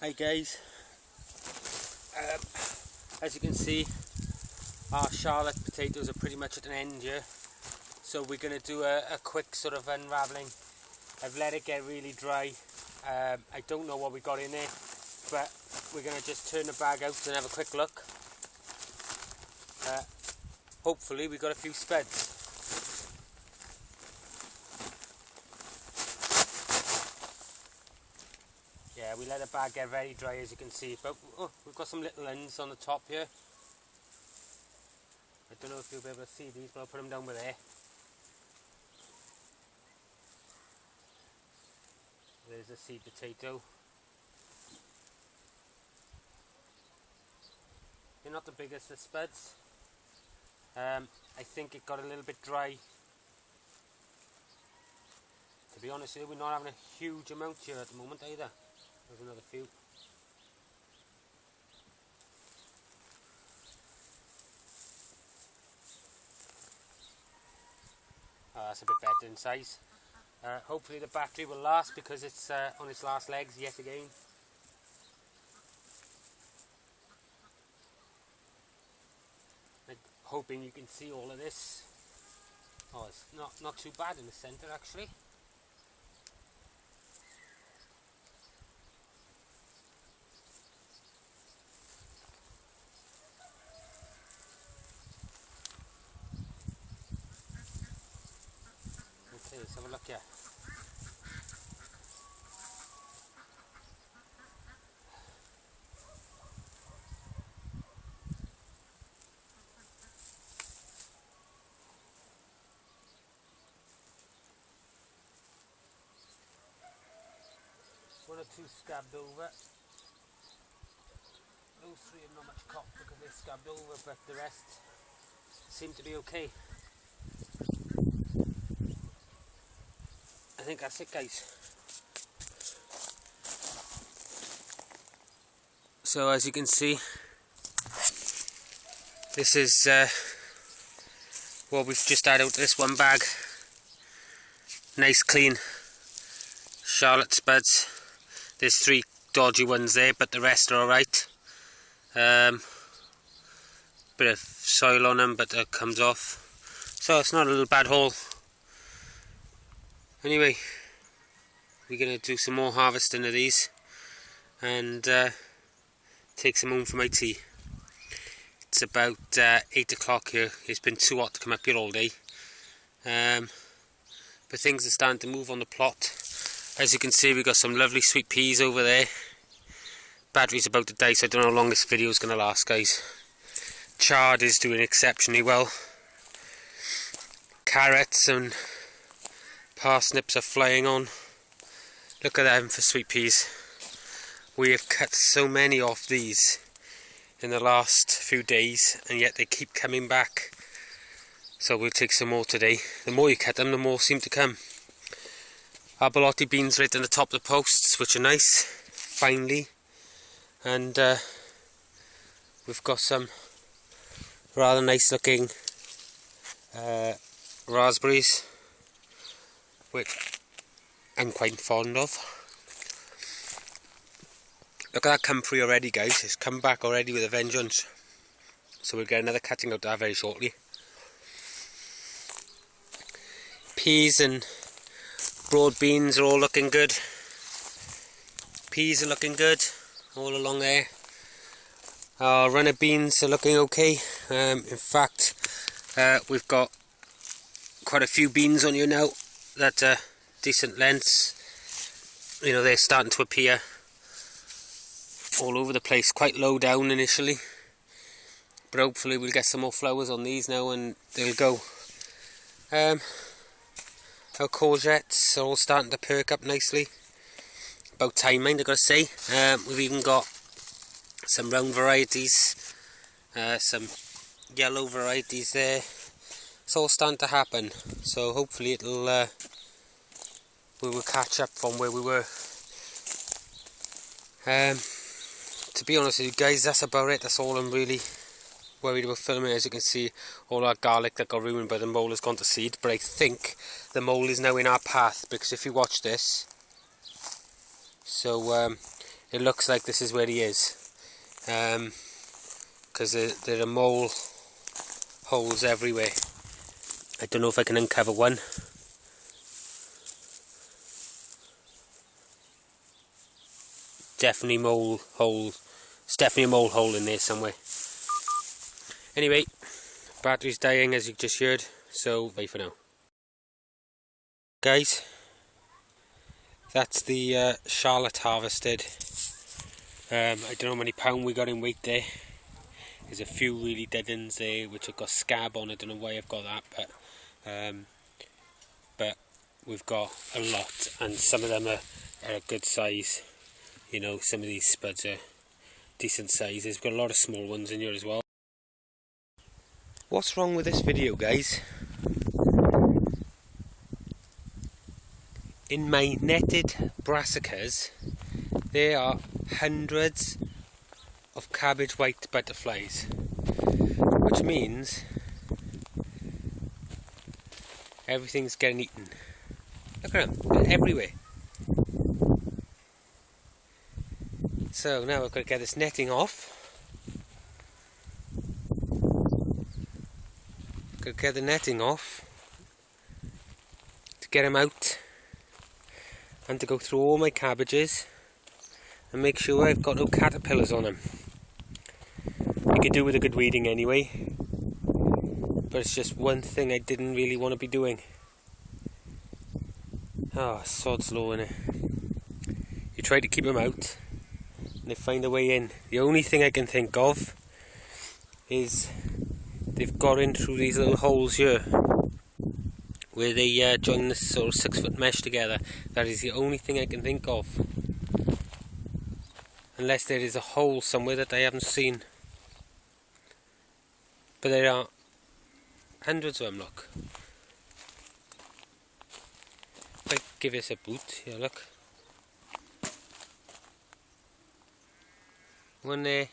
Hi guys, as you can see our Charlotte potatoes are pretty much at an end here, so we're going to do a quick sort of unravelling. I've let it get really dry. I don't know what we got in there, but we're going to just turn the bag out and have a quick look. Hopefully we got a few spuds. Yeah, we let the bag get very dry, as you can see, but we've got some little ends on the top here. I don't know if you'll be able to see these, but I'll put them down with there. There's a seed potato. They're not the biggest of spuds. I think it got a little bit dry. To be honest with you, we're not having a huge amount here at the moment either. There's another few. Oh, that's a bit better in size. Hopefully the battery will last because it's on its last legs yet again. I'm hoping you can see all of this. Oh, it's not too bad in the centre actually. Okay, let's have a look here. One or two scabbed over. Those three have not much cop because they're scabbed over, but the rest seem to be okay. I think that's it, guys. So as you can see, this is what we've just added out to this one bag. Nice clean Charlotte spuds. There's 3 dodgy ones there, but the rest are alright. Bit of soil on them, but that comes off. So it's not a little bad haul. Anyway, we're going to do some more harvesting of these and take some home for my tea. It's about 8 o'clock here. It's been too hot to come up here all day. But things are starting to move on the plot. As you can see, we've got some lovely sweet peas over there. Battery's about to die, so I don't know how long this video is going to last, guys. Chard is doing exceptionally well. Carrots and parsnips are flying on. Look at them for sweet peas. We have cut so many off these in the last few days, and yet they keep coming back. So we'll take some more today. The more you cut them, the more seem to come. Our borlotti beans right on the top of the posts, which are nice, finely. And we've got some rather nice looking raspberries, which I'm quite fond of. Look at that comfrey already, guys. It's come back already with a vengeance. So we'll get another cutting out of that very shortly. Peas and broad beans are all looking good. Peas are looking good all along there. Our runner beans are looking okay. In fact, we've got quite a few beans on here now that are decent lengths. You know, they're starting to appear all over the place, quite low down initially, but hopefully we'll get some more flowers on these now and they'll go. Our courgettes are all starting to perk up nicely. About time, mind, I've got to say. We've even got some round varieties, some yellow varieties there. It's all starting to happen, so hopefully it'll we will catch up from where we were. To be honest with you guys, that's about it. That's all I'm really worried about filming. As you can see, all our garlic that got ruined by the mole has gone to seed, but I think the mole is now in our path, because if you watch this, so it looks like this is where he is, because there are mole holes everywhere. I don't know if I can uncover one. Definitely mole holes. It's definitely a mole hole in there somewhere. Anyway, battery's dying as you just heard, so bye for now. Guys, that's the Charlotte harvested. I don't know how many pound we got in weight there. There's a few really dead ends there which have got scab on. I don't know why I've got that, but we've got a lot, and some of them are a good size. You know, some of these spuds are decent sizes. We've got a lot of small ones in here as well. What's wrong with this video, guys? In my netted brassicas, there are hundreds of cabbage white butterflies, which means everything's getting eaten. Look at them, they're everywhere. So now I've got to get this netting off. Got to get the netting off to get them out, and to go through all my cabbages and make sure I've got no caterpillars on them. You could do with a good weeding anyway, but it's just one thing I didn't really want to be doing. Oh, sod's law, innit? You try to keep them out and they find a way in. The only thing I can think of is they've got in through these little holes here where they join this sort of 6-foot mesh together. That is the only thing I can think of, unless there is a hole somewhere that I haven't seen. But there are hundreds of them, look. If I give this a boot, here, look. One there,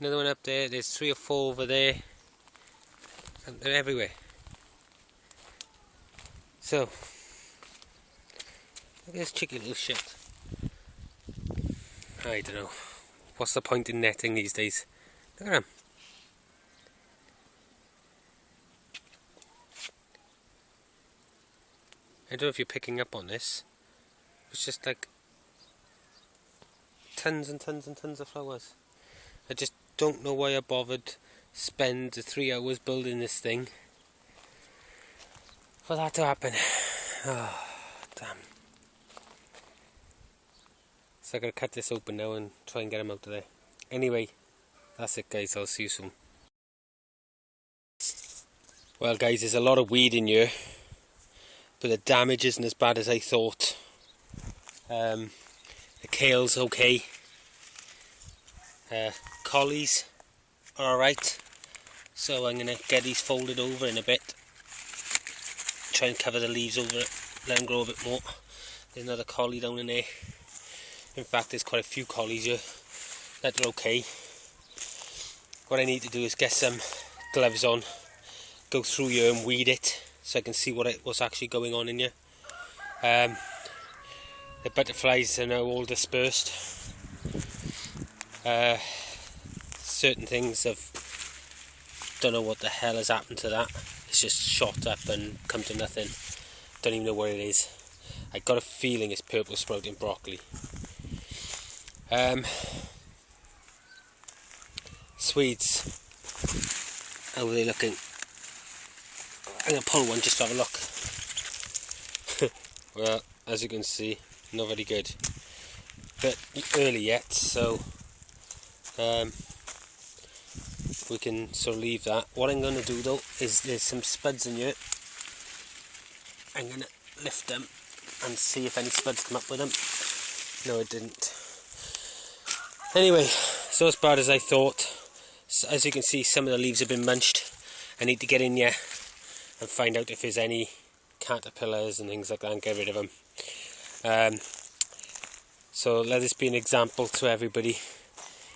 another one up there, there's 3 or 4 over there, and they're everywhere. So, look at this cheeky little shit. I don't know, what's the point in netting these days? Look at them. I don't know if you're picking up on this, it's just like tons and tons and tons of flowers. I just don't know why I bothered spend 3 hours building this thing for that to happen. Oh, damn. So I gotta cut this open now and try and get them out of there. Anyway, that's it, guys. I'll see you soon. Well, guys, there's a lot of weed in here, but the damage isn't as bad as I thought. The kale's okay. Collies are alright. So I'm going to get these folded over in a bit. Try and cover the leaves over it, let them grow a bit more. There's another collie down in there. In fact, there's quite a few collies here that are okay. What I need to do is get some gloves on, go through here and weed it so I can see what's actually going on in here. The butterflies are now all dispersed. Certain things don't know what the hell has happened to that. It's just shot up and come to nothing. Don't even know what it is. I got a feeling it's purple sprouting broccoli. Swedes, how are they looking? I'm going to pull one just to have a look. Well, as you can see, not very good. But early yet, so we can sort of leave that. What I'm going to do though is there's some spuds in here. I'm going to lift them and see if any spuds come up with them. No, it didn't. Anyway, so as bad as I thought. As you can see, some of the leaves have been munched. I need to get in here and find out if there's any caterpillars and things like that and get rid of them. So let this be an example to everybody.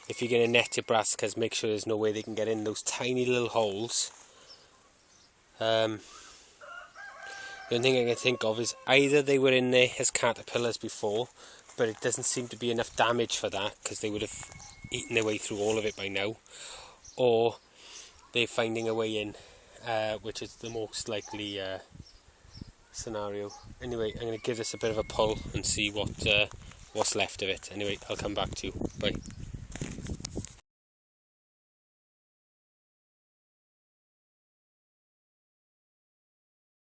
If you're going to net your brassicas, make sure there's no way they can get in those tiny little holes. The only thing I can think of is either they were in there as caterpillars before, but it doesn't seem to be enough damage for that, because they would have eaten their way through all of it by now, or they're finding a way in, which is the most likely scenario. Anyway, I'm going to give this a bit of a pull and see what's left of it. Anyway, I'll come back to you. Bye.